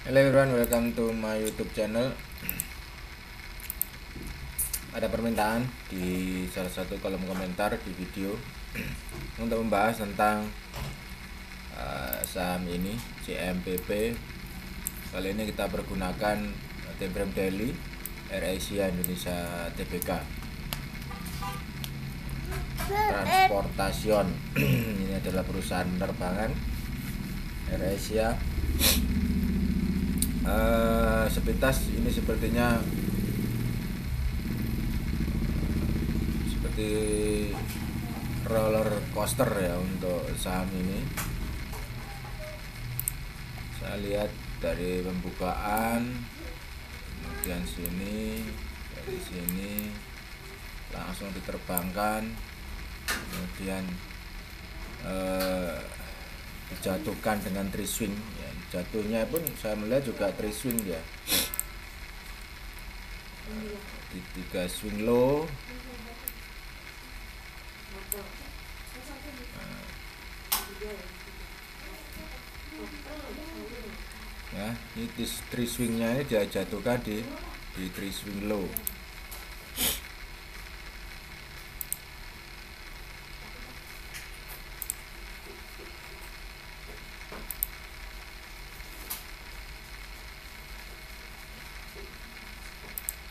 Hello everyone, welcome to my YouTube channel. Ada permintaan di salah satu kolom komentar di video untuk membahas tentang saham ini CMPP. Kali ini kita pergunakan time frame daily AirAsia Indonesia Tbk Transportation. Ini adalah perusahaan penerbangan AirAsia. Sepintas ini sepertinya seperti roller coaster ya untuk saham ini. Saya lihat dari pembukaan, kemudian dari sini langsung diterbangkan, kemudian dijatuhkan dengan tree swing ya. Jatuhnya pun saya melihat juga tree swing ya, di 3 swing low. Ya, ini tree swingnya ini dia jatuhkan di tree swing low.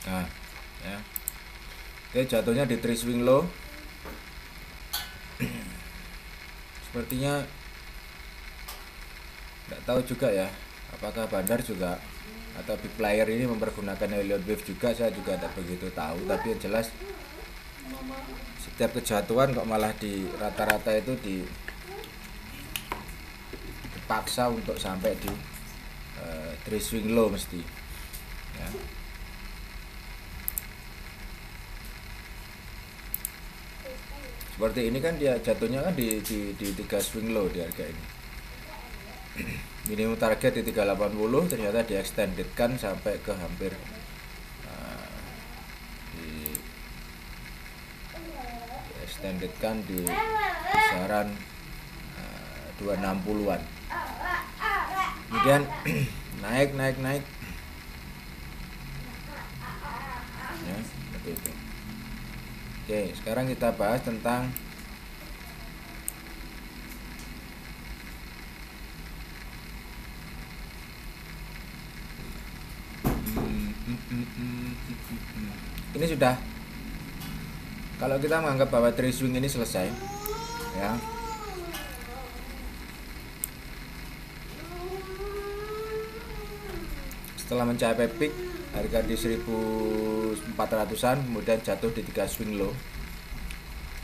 Nah, ya. Oke, jatuhnya di tree swing low. Sepertinya tidak tahu juga ya, apakah Bandar juga atau big player ini mempergunakan Elliott Wave juga, saya juga tidak begitu tahu. Tapi yang jelas setiap kejatuhan kok malah di rata-rata itu dipaksa untuk sampai di tree swing low mesti ya. Seperti ini kan dia jatuhnya kan di 3 swing low di harga ini. Minimum target di 380, ternyata di extended kan sampai ke hampir di extended kan di kisaran 260-an. Kemudian naik ya, seperti itu. Oke, sekarang kita bahas tentang ini sudah, kalau kita menganggap bahwa tree swing ini selesai ya, setelah mencapai peak harga di 1400-an, kemudian jatuh di 3 swing low,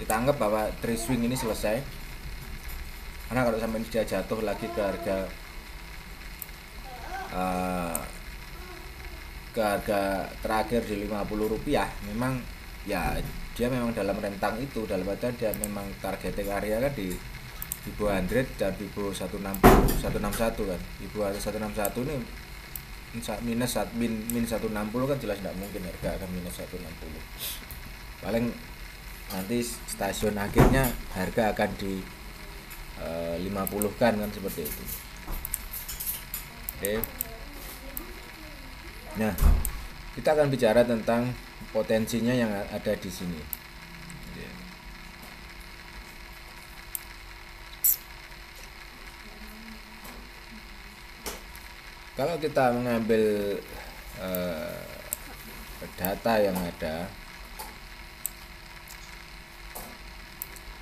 kita anggap bahwa tree swing ini selesai. Karena kalau sampai dia jatuh lagi ke harga terakhir di Rp50, memang ya dia memang dalam rentang itu, dalam artian dia memang targeting area kan di Ibu 100 dan Ibu 161 kan. Ibu 161 ini min 160 kan jelas tidak mungkin harga akan minus 160. Paling nanti stasiun akhirnya harga akan di 50 kan seperti itu. Oke. Nah, kita akan bicara tentang potensinya yang ada di sini. Kalau kita mengambil data yang ada,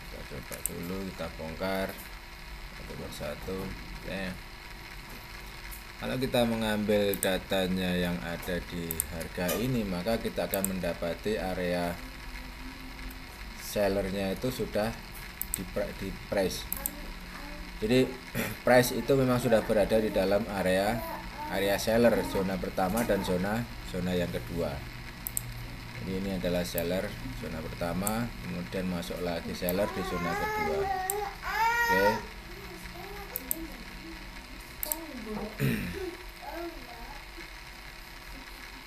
kita coba dulu, kita bongkar satu persatu. Kalau kita mengambil datanya yang ada di harga ini, maka kita akan mendapati area sellernya itu sudah di price. Jadi price itu memang sudah berada di dalam area seller, zona pertama dan zona yang kedua. Jadi ini adalah seller zona pertama, kemudian masuk lagi seller di zona kedua. Oke.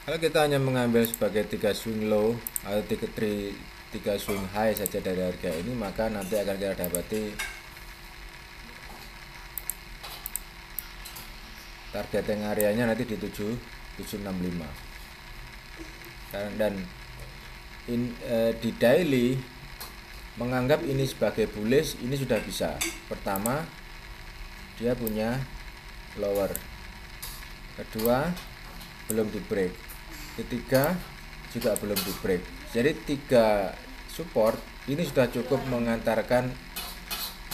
Kalau kita hanya mengambil sebagai 3 swing low atau 3 swing high saja dari harga ini, maka nanti akan kita dapati targeting areanya nanti di 765. Dan di daily menganggap ini sebagai bullish, ini sudah bisa. Pertama, dia punya lower. Kedua, belum di break. Ketiga, juga belum di break. Jadi 3 support ini sudah cukup mengantarkan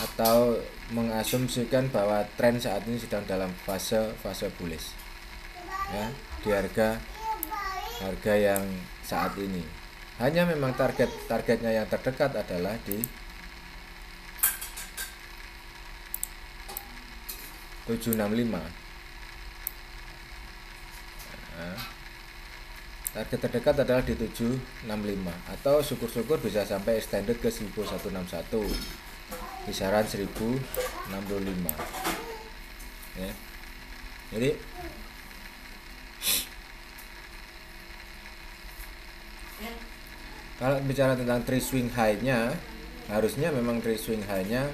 atau mengasumsikan bahwa tren saat ini sedang dalam fase bullish. Ya, di harga yang saat ini. Hanya memang targetnya yang terdekat adalah di 765. Nah, target terdekat adalah di 765 atau syukur-syukur bisa sampai extended ke 1161, kisaran 1065 ya. Jadi kalau bicara tentang trade swing high-nya, harusnya memang trade swing high-nya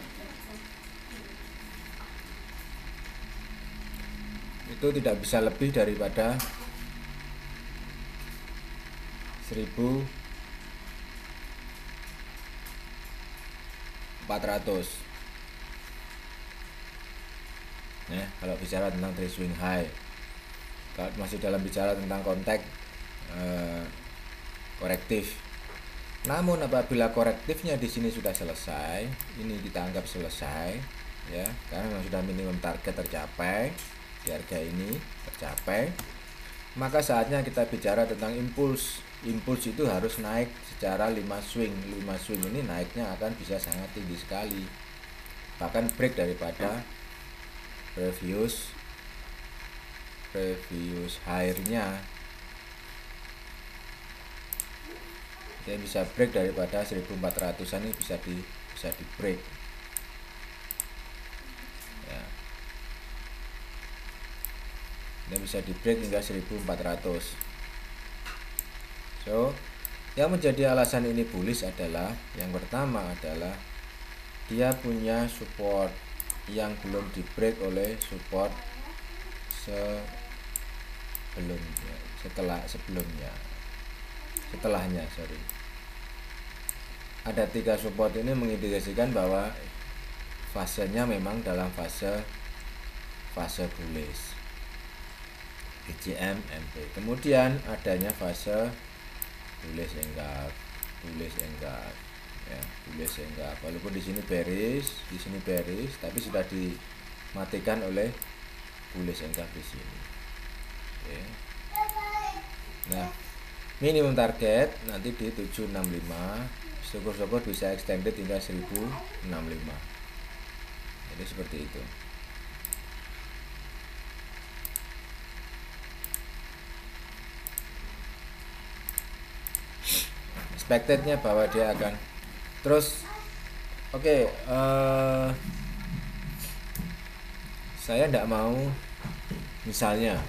itu tidak bisa lebih daripada 1400 ya, kalau bicara tentang trade swing high. Kalau masih dalam bicara tentang konteks korektif. Namun apabila korektifnya di sini sudah selesai, ini kita anggap selesai ya, karena memang sudah minimum target tercapai di harga ini tercapai, maka saatnya kita bicara tentang impuls. Impuls itu harus naik secara 5 swing. 5 swing ini naiknya akan bisa sangat tinggi sekali, bahkan break daripada previous high-nya. Dia bisa break daripada 1400-an ini bisa di break ya. Dia bisa di break hingga 1400. So, yang menjadi alasan ini bullish adalah yang pertama adalah dia punya support yang belum di break oleh support setelahnya. Ada 3 support ini mengindikasikan bahwa fasenya memang dalam fase bullish BCM MP. Kemudian adanya fase bullish enggak ya, bullish enggak. Walaupun di sini bearish, tapi sudah dimatikan oleh bullish enggak di sini. Oke. Nah, minimum target nanti di 765. Syukur-syukur bisa extended hingga 1065. Jadi seperti itu. Expectednya bahwa dia akan terus. Oke, saya tidak mau misalnya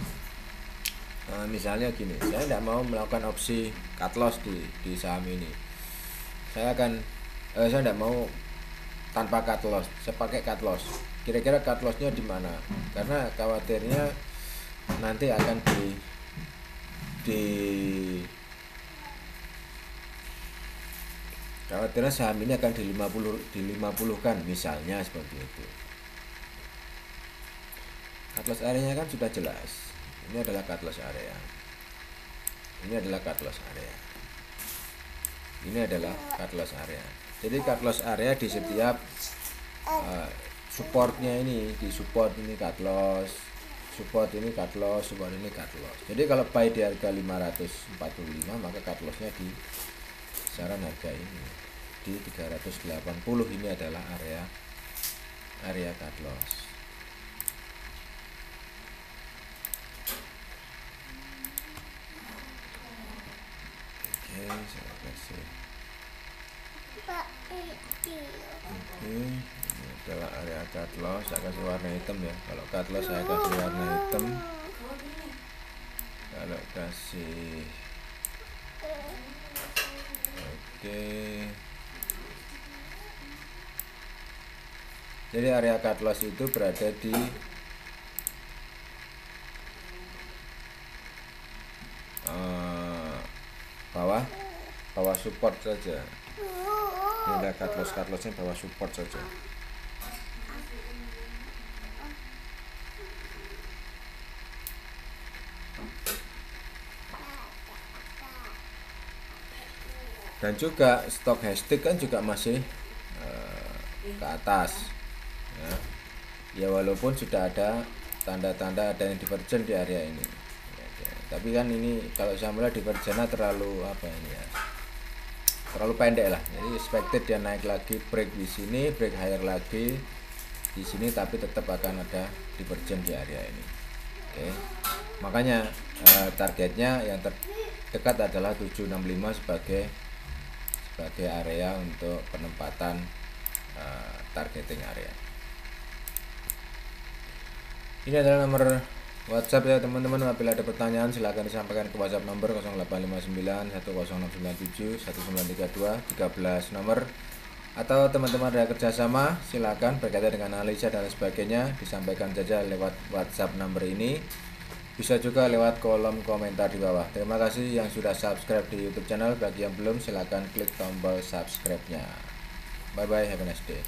gini, saya tidak mau melakukan opsi cut loss di saham ini. Saya tidak mau tanpa cut loss, saya pakai cut loss. Kira-kira cut lossnya di mana? Karena khawatirnya nanti akan khawatirnya saham ini akan di 50 kan, misalnya seperti itu. Cut loss area-nya kan sudah jelas. Ini adalah cut loss area. Ini adalah cut loss area. Jadi cut loss area di setiap supportnya ini, di support ini cut loss, support ini cut loss. Jadi kalau buy di harga 545, maka cut lossnya di kisaran harga ini di 380. Ini adalah area cut loss. Oke, saya kasih. Ini adalah area cut loss. Saya kasih warna hitam ya. Kalau cut loss saya kasih warna hitam. Kalau kasih oke. Jadi area cut loss itu berada di bawa support saja. Ini ada cutlass-cutlassnya bawa support saja. Dan juga stok hashtag kan juga masih ke atas ya walaupun sudah ada tanda-tanda ada yang divergen di area ini ya. Tapi kan ini kalau saya mulai divergennya terlalu terlalu pendek lah, jadi expected dia naik lagi, break di sini, break higher lagi di sini, tapi tetap akan ada divergen di area ini. Oke. Makanya targetnya yang terdekat adalah 765 sebagai area untuk penempatan targeting area. Ini adalah nomor WhatsApp ya teman-teman. Apabila ada pertanyaan silahkan disampaikan ke WhatsApp nomor 0859 1067 1932 13 nomor, atau teman-teman ada kerjasama silahkan berkaitan dengan analisa dan sebagainya disampaikan saja lewat WhatsApp nomor ini. Bisa juga lewat kolom komentar di bawah. Terima kasih yang sudah subscribe di YouTube channel. Bagi yang belum silahkan klik tombol subscribe-nya. Bye bye, have a nice day.